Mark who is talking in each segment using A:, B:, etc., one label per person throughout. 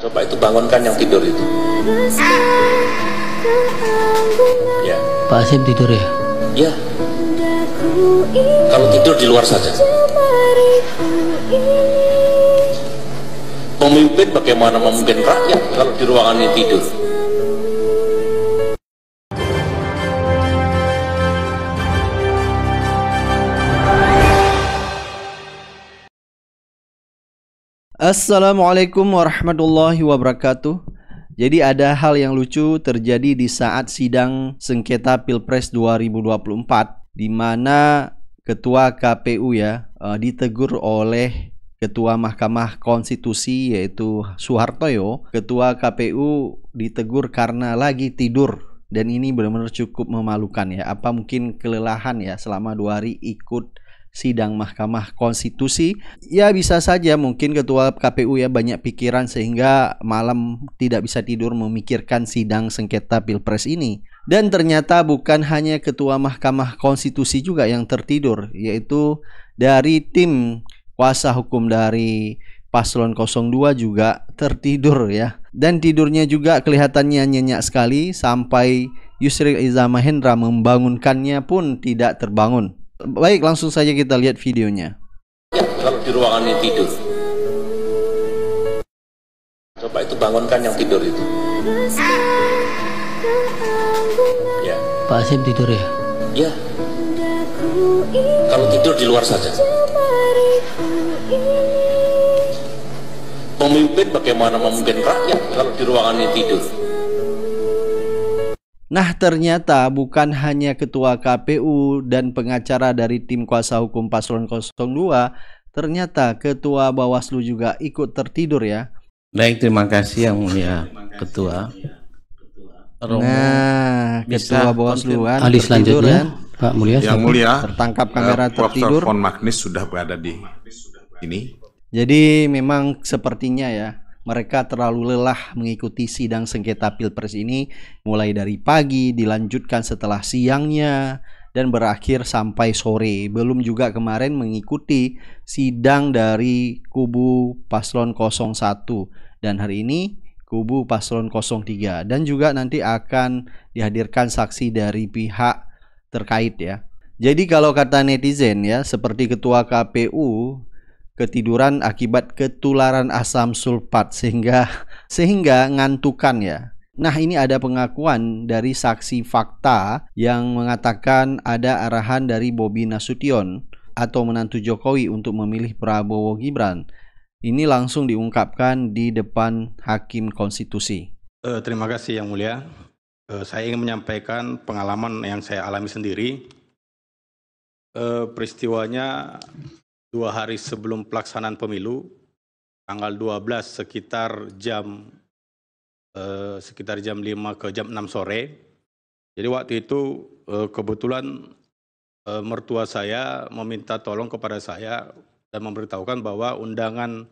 A: Coba itu bangunkan yang tidur itu. Ya.
B: Pak Hasim tidur ya?
A: Ya. Kalau tidur di luar saja. Pemimpin bagaimana memimpin rakyat kalau di ruangan ini tidur?
C: Assalamualaikum warahmatullahi wabarakatuh. Jadi ada hal yang lucu terjadi di saat sidang sengketa Pilpres 2024 di mana Ketua KPU ditegur oleh Ketua Mahkamah Konstitusi yaitu Soehartoyo. Ketua KPU ditegur karena lagi tidur dan ini benar-benar cukup memalukan ya. Apa mungkin kelelahan ya selama 2 hari ikut sidang Mahkamah Konstitusi? Ya bisa saja mungkin Ketua KPU banyak pikiran sehingga malam tidak bisa tidur memikirkan sidang sengketa Pilpres ini. Dan ternyata bukan hanya Ketua Mahkamah Konstitusi juga yang tertidur, yaitu dari tim kuasa hukum dari Paslon 02 juga tertidur ya. Dan tidurnya juga kelihatannya nyenyak sekali sampai Yusril Iza Mahendra membangunkannya pun tidak terbangun. Baik, langsung saja kita lihat videonya.
A: Ya, kalau di ruangan ini tidur. Coba itu bangunkan yang tidur itu. Ya.
B: Pak Hasim tidur ya?
A: Ya. Kalau tidur di luar saja. Pemimpin bagaimana memimpin rakyat kalau di ruangan ini tidur?
C: Nah, ternyata bukan hanya Ketua KPU dan pengacara dari tim kuasa hukum Paslon 02, ternyata Ketua Bawaslu juga ikut tertidur ya.
D: Baik, terima kasih Yang Mulia Ketua.
C: Nah, Ketua Bawaslu kan
B: Ahli
C: tertidur
B: selanjutnya,
C: kan.
B: Pak Mulia.
E: Yang Mulia,
C: Tertangkap kamera tertidur.
E: Prof. Magnis sudah berada di sini.
C: Jadi memang sepertinya ya, mereka terlalu lelah mengikuti sidang sengketa Pilpres ini, mulai dari pagi, dilanjutkan setelah siangnya, dan berakhir sampai sore. Belum juga kemarin mengikuti sidang dari kubu Paslon 01, dan hari ini kubu Paslon 03. Dan juga nanti akan dihadirkan saksi dari pihak terkait ya. Jadi kalau kata netizen ya, seperti Ketua KPU ketiduran akibat ketularan asam sulfat sehingga ngantukan ya. Nah, ini ada pengakuan dari saksi fakta yang mengatakan ada arahan dari Bobi Nasution atau menantu Jokowi untuk memilih Prabowo Gibran. Ini langsung diungkapkan di depan Hakim Konstitusi.
F: Terima kasih Yang Mulia. Saya ingin menyampaikan pengalaman yang saya alami sendiri. Peristiwanya 2 hari sebelum pelaksanaan pemilu, tanggal 12 sekitar jam 5 ke jam 6 sore. Jadi waktu itu kebetulan mertua saya meminta tolong kepada saya dan memberitahukan bahwa undangan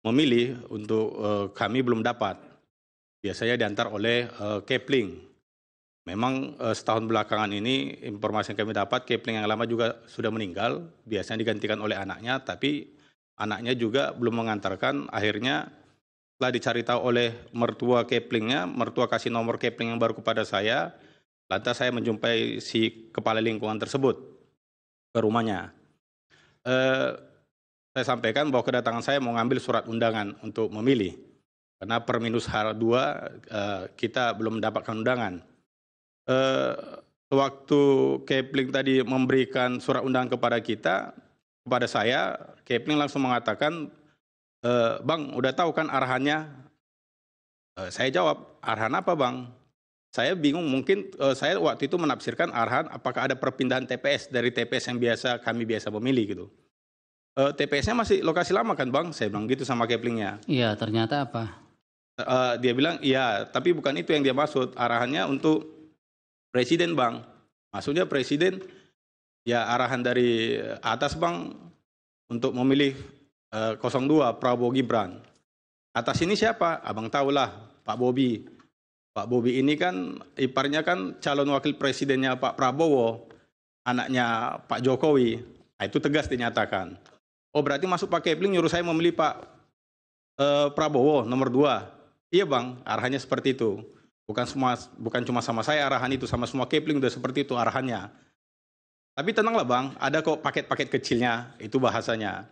F: memilih untuk kami belum dapat. Biasanya diantar oleh Kepling. Memang setahun belakangan ini informasi yang kami dapat Kepling yang lama juga sudah meninggal, biasanya digantikan oleh anaknya, tapi anaknya juga belum mengantarkan. Akhirnya setelah dicari tahu oleh mertua Keplingnya, mertua kasih nomor Kepling yang baru kepada saya, lantas saya menjumpai si kepala lingkungan tersebut ke rumahnya. Saya sampaikan bahwa kedatangan saya mau ngambil surat undangan untuk memilih, karena per minus H2 kita belum mendapatkan undangan. Waktu Kepling tadi memberikan surat undangan kepada saya, Kepling langsung mengatakan, Bang, udah tahu kan arahannya? Saya jawab, arahan apa Bang? Saya bingung, mungkin saya waktu itu menafsirkan arahan apakah ada perpindahan TPS dari TPS yang kami biasa memilih gitu. TPS-nya masih lokasi lama kan Bang? Saya bilang gitu sama Keplingnya.
B: Iya, ternyata apa?
F: Dia bilang, iya, tapi bukan itu yang dia maksud. Arahannya untuk Presiden Bang. Maksudnya Presiden, ya arahan dari atas Bang untuk memilih 02 Prabowo Gibran. Atas ini siapa? Abang tahulah, Pak Bobi. Pak Bobi ini kan iparnya kan calon wakil presidennya Pak Prabowo, anaknya Pak Jokowi. Nah, itu tegas dinyatakan. Oh berarti masuk Pak Kepling nyuruh saya memilih Pak Prabowo nomor 2. Iya bang, arahannya seperti itu. Bukan cuma sama saya arahan itu, sama semua Kepling udah seperti itu arahannya. Tapi tenanglah bang, ada kok paket-paket kecilnya, itu bahasanya.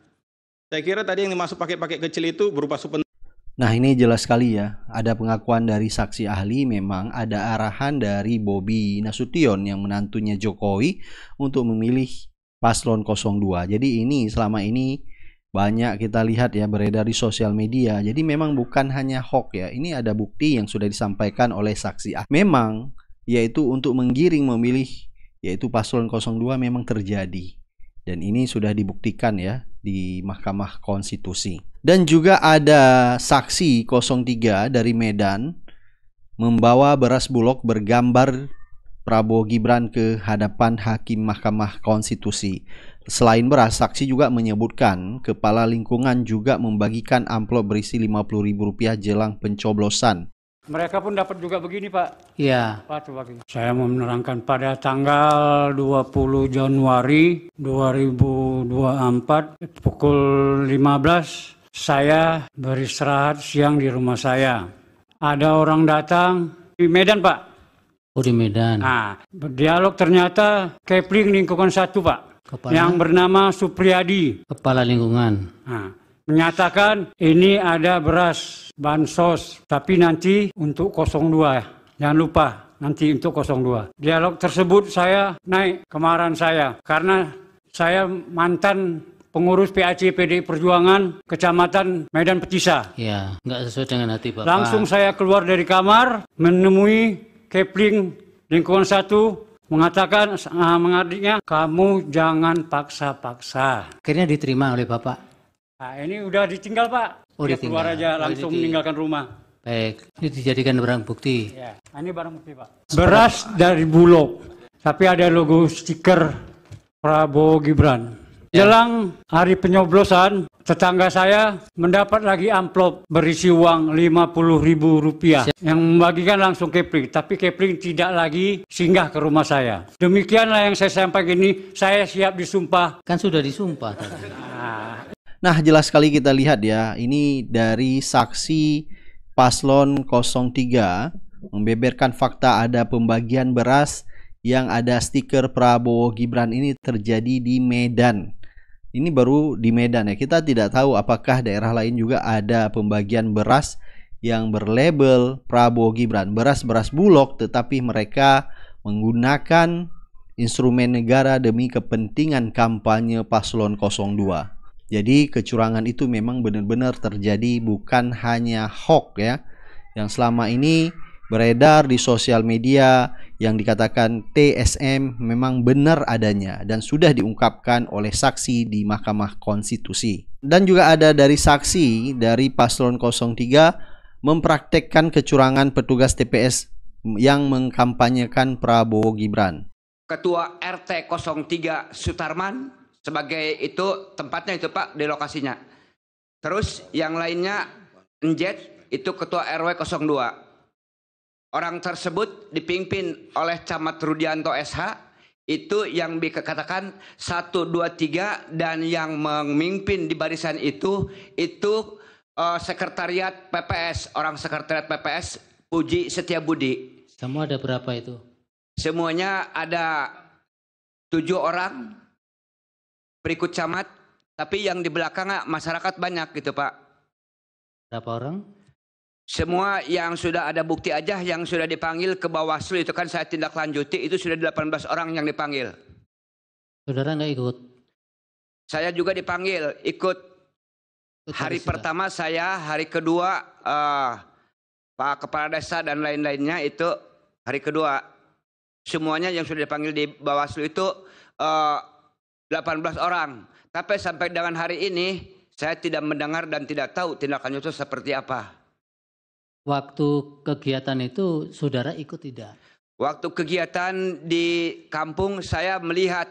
F: Saya kira tadi yang dimaksud paket-paket kecil itu berupa souvenir.
C: Nah ini jelas sekali ya, ada pengakuan dari saksi ahli, memang ada arahan dari Bobi Nasution yang menantunya Jokowi untuk memilih paslon 02. Jadi ini selama ini banyak kita lihat ya beredar di sosial media. Jadi memang bukan hanya hoax ya, ini ada bukti yang sudah disampaikan oleh saksi ahli. Memang yaitu untuk menggiring memilih yaitu paslon 02 memang terjadi. Dan ini sudah dibuktikan ya di Mahkamah Konstitusi. Dan juga ada saksi 03 dari Medan membawa beras Bulog bergambar Prabowo Gibran ke hadapan Hakim Mahkamah Konstitusi. Selain beras, saksi juga menyebutkan Kepala Lingkungan juga membagikan amplop berisi Rp50.000 jelang pencoblosan.
G: Mereka pun dapat juga begini Pak.
B: Iya.
G: Pak, coba gini. Saya mau menerangkan pada tanggal 20 Januari 2024 pukul 15 saya beristirahat siang di rumah saya. Ada orang datang di Medan Pak.
B: Oh di Medan.
G: Nah, berdialog ternyata Kepling lingkungan 1 Pak.
B: Kepala?
G: Yang bernama Supriyadi.
B: Kepala lingkungan.
G: Nah, menyatakan ini ada beras bansos, tapi nanti untuk 02. Jangan lupa, nanti untuk 02. Dialog tersebut saya naik kemarahan saya, karena saya mantan pengurus PAC PDI Perjuangan Kecamatan Medan Petisa.
B: Ya, nggak sesuai dengan hati Bapak.
G: Langsung saya keluar dari kamar, menemui Kepling lingkungan 1, mengatakan mengadiknya, kamu jangan paksa-paksa.
B: Akhirnya diterima oleh Bapak.
G: Nah, ini udah ditinggal Pak.
B: Oh,
G: Dia
B: ditinggal.
G: keluar aja langsung meninggalkan rumah.
B: Baik, ini dijadikan barang bukti.
G: Ya, ini barang bukti Pak. Beras dari Bulog, tapi ada logo stiker Prabowo Gibran. Jelang hari penyoblosan, tetangga saya mendapat lagi amplop berisi uang Rp50.000 yang membagikan langsung Kepling. Tapi Kepling tidak lagi singgah ke rumah saya. Demikianlah yang saya sampaikan ini, saya siap disumpah.
B: Kan sudah disumpah tadi.
C: Nah jelas sekali kita lihat ya, ini dari saksi paslon 03 membeberkan fakta ada pembagian beras yang ada stiker Prabowo Gibran ini terjadi di Medan. Ini baru di Medan ya, kita tidak tahu apakah daerah lain juga ada pembagian beras yang berlabel Prabowo Gibran, beras-beras Bulog, tetapi mereka menggunakan instrumen negara demi kepentingan kampanye paslon 02. Jadi kecurangan itu memang benar-benar terjadi, bukan hanya hoax ya, yang selama ini beredar di sosial media yang dikatakan TSM memang benar adanya dan sudah diungkapkan oleh saksi di Mahkamah Konstitusi. Dan juga ada dari saksi dari paslon 03 mempraktekkan kecurangan petugas TPS yang mengkampanyekan Prabowo Gibran.
H: Ketua RT 03 Sutarman sebagai itu tempatnya itu Pak di lokasinya. Terus yang lainnya Njet itu ketua RW 02. Orang tersebut dipimpin oleh Camat Rudianto SH, itu yang dikatakan 1, 2, 3, dan yang memimpin di barisan itu sekretariat PPS, orang sekretariat PPS Puji Setiabudi.
B: Semua ada berapa itu?
H: Semuanya ada 7 orang berikut camat, tapi yang di belakang masyarakat banyak gitu Pak.
B: Berapa orang?
H: Semua yang sudah ada bukti aja yang sudah dipanggil ke Bawaslu itu kan saya tindak lanjuti, itu sudah 18 orang yang dipanggil.
B: Saudara nggak ikut?
H: Saya juga dipanggil, ikut hari pertama saya, hari kedua Pak Kepala Desa dan lain-lainnya itu hari kedua. Semuanya yang sudah dipanggil di Bawaslu itu 18 orang. Tapi sampai dengan hari ini saya tidak mendengar dan tidak tahu tindakannya itu seperti apa.
B: Waktu kegiatan itu saudara ikut tidak?
H: Waktu kegiatan di kampung saya melihat,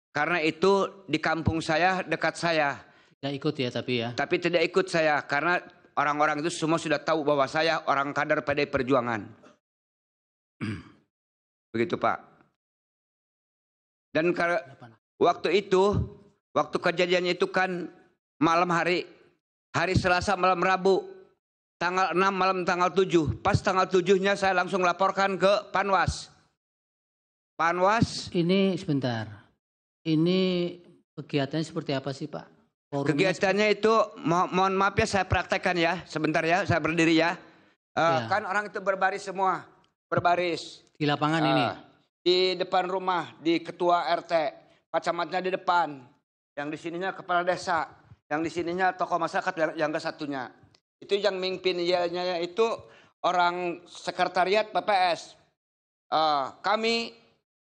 H: karena itu di kampung saya dekat saya.
B: Tidak ikut ya tapi ya?
H: Tapi tidak ikut saya karena orang-orang itu semua sudah tahu bahwa saya orang kader PDI Perjuangan. Begitu Pak. Dan waktu itu, waktu kejadiannya itu kan malam hari Selasa malam Rabu. tanggal 6 malam tanggal 7. Pas tanggal 7-nya saya langsung laporkan ke Panwas. Panwas.
B: Ini sebentar. Ini kegiatannya seperti apa sih Pak? Forumnya
H: kegiatannya itu, mohon maaf ya saya praktekkan ya. Sebentar ya, saya berdiri ya. Kan orang itu berbaris semua. Berbaris.
B: Di lapangan ini?
H: Di depan rumah, di ketua RT. Pak Camatnya di depan. Yang di sininya kepala desa. Yang di sininya tokoh masyarakat yang ke satunya. Itu yang mimpin yelnya itu orang sekretariat PPS. Kami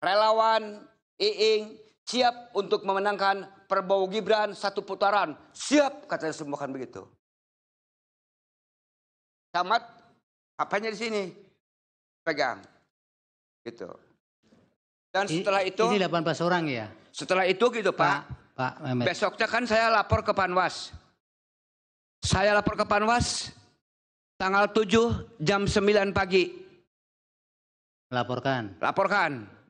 H: relawan Iing siap untuk memenangkan Prabowo Gibran 1 putaran. Siap katanya semua kan begitu. Camat apanya di sini? Pegang. Gitu. Dan setelah itu
B: ini 18 orang ya?
H: Setelah itu gitu Pak
B: Mehmet.
H: Besoknya kan saya lapor ke Panwas. Saya lapor ke Panwas tanggal 7 jam 9 pagi. Laporkan,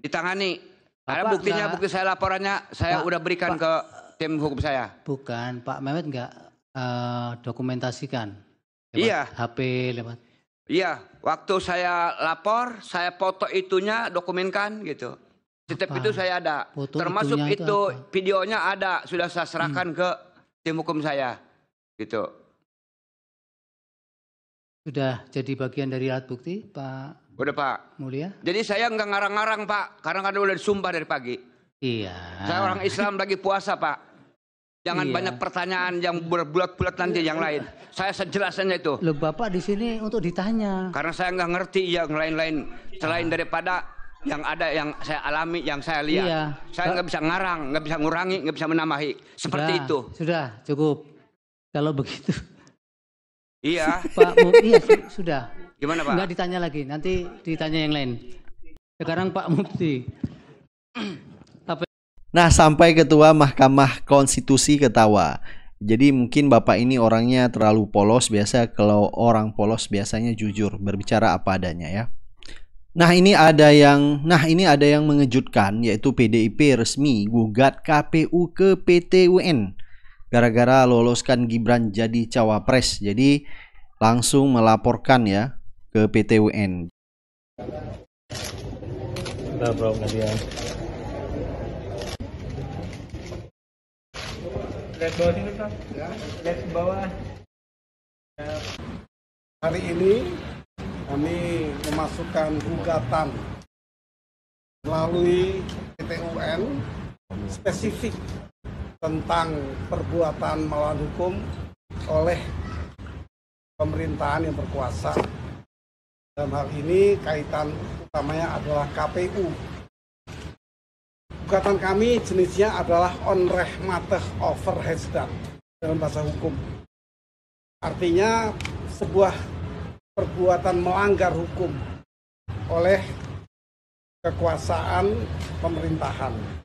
H: ditangani. Ada buktinya, bukti saya laporannya saya udah berikan ke tim hukum saya.
B: Bukan, Pak Mehmet enggak dokumentasikan?
H: Iya.
B: HP lewat?
H: Iya, waktu saya lapor, saya foto itunya, dokumenkan gitu. Setiap itu saya ada.
B: Foto
H: termasuk itu
B: apa?
H: Videonya ada, sudah saya serahkan ke tim hukum saya. Gitu.
B: Sudah jadi bagian dari alat bukti, Pak?
H: Udah Pak.
B: Mulia?
H: Jadi saya nggak ngarang-ngarang Pak, karena kan udah disumpah dari pagi.
B: Iya.
H: Saya orang Islam lagi puasa Pak. Jangan banyak pertanyaan yang berbulat-bulat nanti yang lain. Saya sejelasnya itu.
B: Loh Bapak di sini untuk ditanya.
H: Karena saya nggak ngerti yang lain-lain selain daripada yang ada yang saya alami, yang saya lihat.
B: Iya.
H: Saya nggak bisa ngarang, nggak bisa ngurangi, nggak bisa menambahi. Seperti itu.
B: Sudah cukup. Kalau begitu.
H: Iya.
B: Pak, iya sudah.
H: Gimana Pak?
B: Enggak ditanya lagi, nanti ditanya yang lain. Sekarang Pak Mufti.
C: Nah, sampai Ketua Mahkamah Konstitusi ketawa. Jadi mungkin Bapak ini orangnya terlalu polos. Biasa kalau orang polos biasanya jujur, berbicara apa adanya ya. Nah, ini ada yang mengejutkan, yaitu PDIP resmi gugat KPU ke PT UN gara-gara loloskan Gibran jadi cawapres. Jadi langsung melaporkan ya ke PT UN.
I: Hari ini kami memasukkan gugatan melalui PT UN spesifik tentang perbuatan melawan hukum oleh pemerintahan yang berkuasa. Dalam hal ini kaitan utamanya adalah KPU. Gugatan kami jenisnya adalah onrechtmatig overheidsdaad dalam bahasa hukum. Artinya sebuah perbuatan melanggar hukum oleh kekuasaan pemerintahan.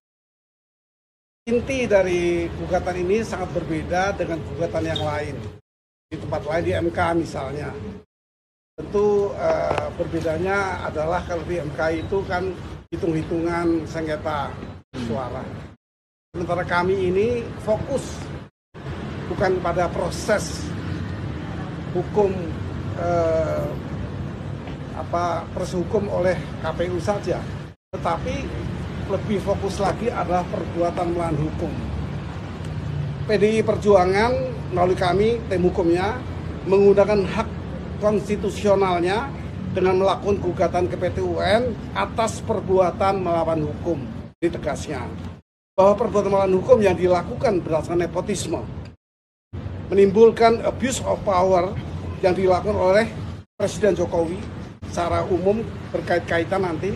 I: Inti dari gugatan ini sangat berbeda dengan gugatan yang lain. Di tempat lain di MK misalnya. Tentu berbedanya adalah kalau di MK itu kan hitung-hitungan sengketa suara. Sementara kami ini fokus bukan pada proses hukum proses hukum oleh KPU saja, tetapi lebih fokus lagi adalah perbuatan melawan hukum. PDI Perjuangan melalui kami tim hukumnya menggunakan hak konstitusionalnya dengan melakukan gugatan ke PT UN atas perbuatan melawan hukum. Ditegasnya bahwa perbuatan melawan hukum yang dilakukan berdasarkan nepotisme, menimbulkan abuse of power yang dilakukan oleh Presiden Jokowi secara umum berkait-kaitan nanti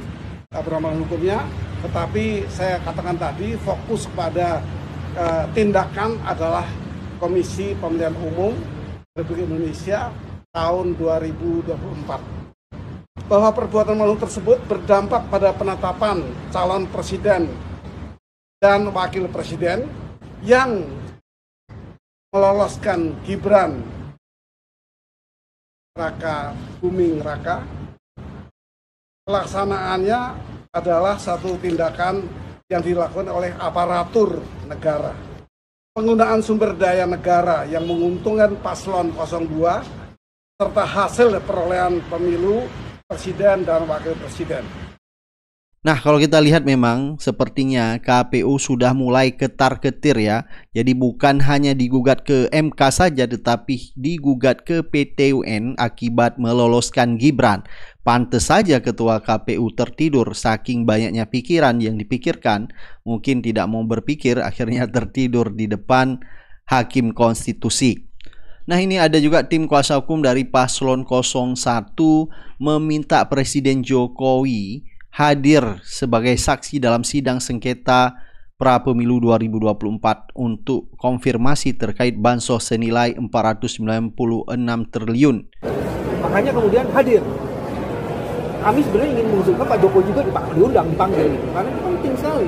I: perbuatan hukumnya. Tetapi saya katakan tadi fokus pada tindakan adalah Komisi Pemilihan Umum Republik Indonesia tahun 2024. Bahwa perbuatan melawan tersebut berdampak pada penetapan calon presiden dan wakil presiden yang meloloskan Gibran Raka Buming Raka. Pelaksanaannya adalah satu tindakan yang dilakukan oleh aparatur negara. Penggunaan sumber daya negara yang menguntungkan paslon 02 serta hasil perolehan pemilu presiden dan wakil presiden.
C: Nah, kalau kita lihat memang sepertinya KPU sudah mulai ketar-ketir ya. Jadi bukan hanya digugat ke MK saja tetapi digugat ke PT UN akibat meloloskan Gibran. Pantes saja ketua KPU tertidur saking banyaknya pikiran yang dipikirkan. Mungkin tidak mau berpikir akhirnya tertidur di depan Hakim Konstitusi. Nah, ini ada juga tim kuasa hukum dari Paslon 01 meminta Presiden Jokowi hadir sebagai saksi dalam sidang sengketa pra-pemilu 2024 untuk konfirmasi terkait bansos senilai 496 triliun.
J: Makanya kemudian hadir. Kami sebenarnya ingin mengusulkan Pak Jokowi juga dipanggil, karena itu penting sekali.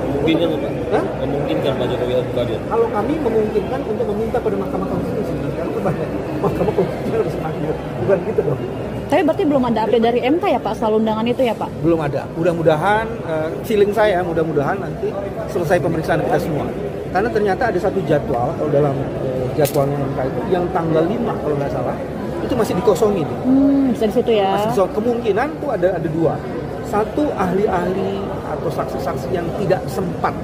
A: Mungkinkan Pak? Memungkinkan Pak Jokowi hadir?
J: Kalau kami memungkinkan untuk meminta pada Mahkamah Konstitusi, kalau kebanyakan Mahkamah Konstitusi harus hadir, bukan gitu dong.
K: Tapi berarti belum ada update dari MK ya Pak soal undangan itu ya Pak?
J: Belum ada. Mudah-mudahan, feeling saya mudah-mudahan nanti selesai pemeriksaan kita semua. Karena ternyata ada satu jadwal, kalau dalam jadwalnya MK itu yang tanggal 5 kalau nggak salah, itu masih dikosongi.
K: Bisa di situ ya?
J: Masih kemungkinan tuh ada dua. Satu ahli-ahli atau saksi-saksi yang tidak sempat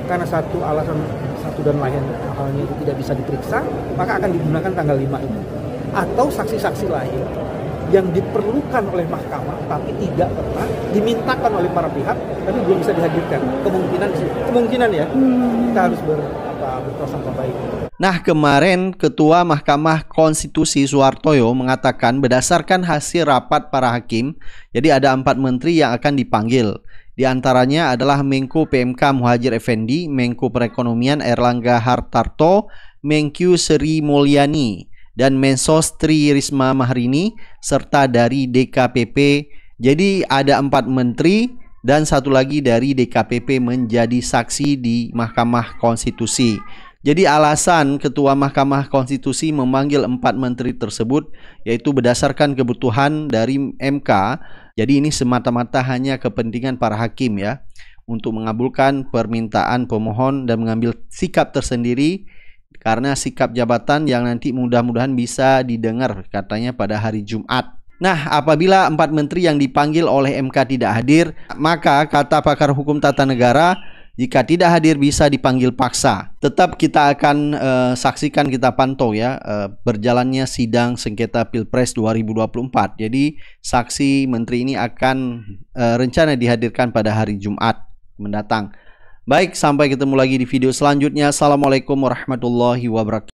J: karena satu alasan satu dan lain halnya itu tidak bisa diperiksa, maka akan digunakan tanggal 5 itu. Atau saksi-saksi lain yang diperlukan oleh mahkamah tapi tidak pernah dimintakan oleh para pihak tapi belum bisa dihadirkan. Kemungkinan ya. Kita harus berprasangka baik.
C: Nah, kemarin Ketua Mahkamah Konstitusi Suhartoyo mengatakan berdasarkan hasil rapat para hakim, jadi ada 4 menteri yang akan dipanggil. Di antaranya adalah Menko PMK Muhadjir Effendi, Menko Perekonomian Erlangga Hartarto, Menkyu Sri Mulyani, dan Mensos Tri Risma Mahrini, serta dari DKPP. Jadi ada 4 menteri dan satu lagi dari DKPP menjadi saksi di Mahkamah Konstitusi. Jadi alasan Ketua Mahkamah Konstitusi memanggil 4 menteri tersebut yaitu berdasarkan kebutuhan dari MK. Jadi ini semata-mata hanya kepentingan para hakim ya, untuk mengabulkan permintaan pemohon dan mengambil sikap tersendiri karena sikap jabatan yang nanti mudah-mudahan bisa didengar katanya pada hari Jumat. Nah, apabila 4 menteri yang dipanggil oleh MK tidak hadir, maka kata pakar hukum tata negara, jika tidak hadir bisa dipanggil paksa. Tetap kita akan saksikan, kita pantau ya berjalannya sidang sengketa Pilpres 2024. Jadi saksi menteri ini akan rencana dihadirkan pada hari Jumat mendatang. Baik, sampai ketemu lagi di video selanjutnya. Assalamualaikum warahmatullahi wabarakatuh.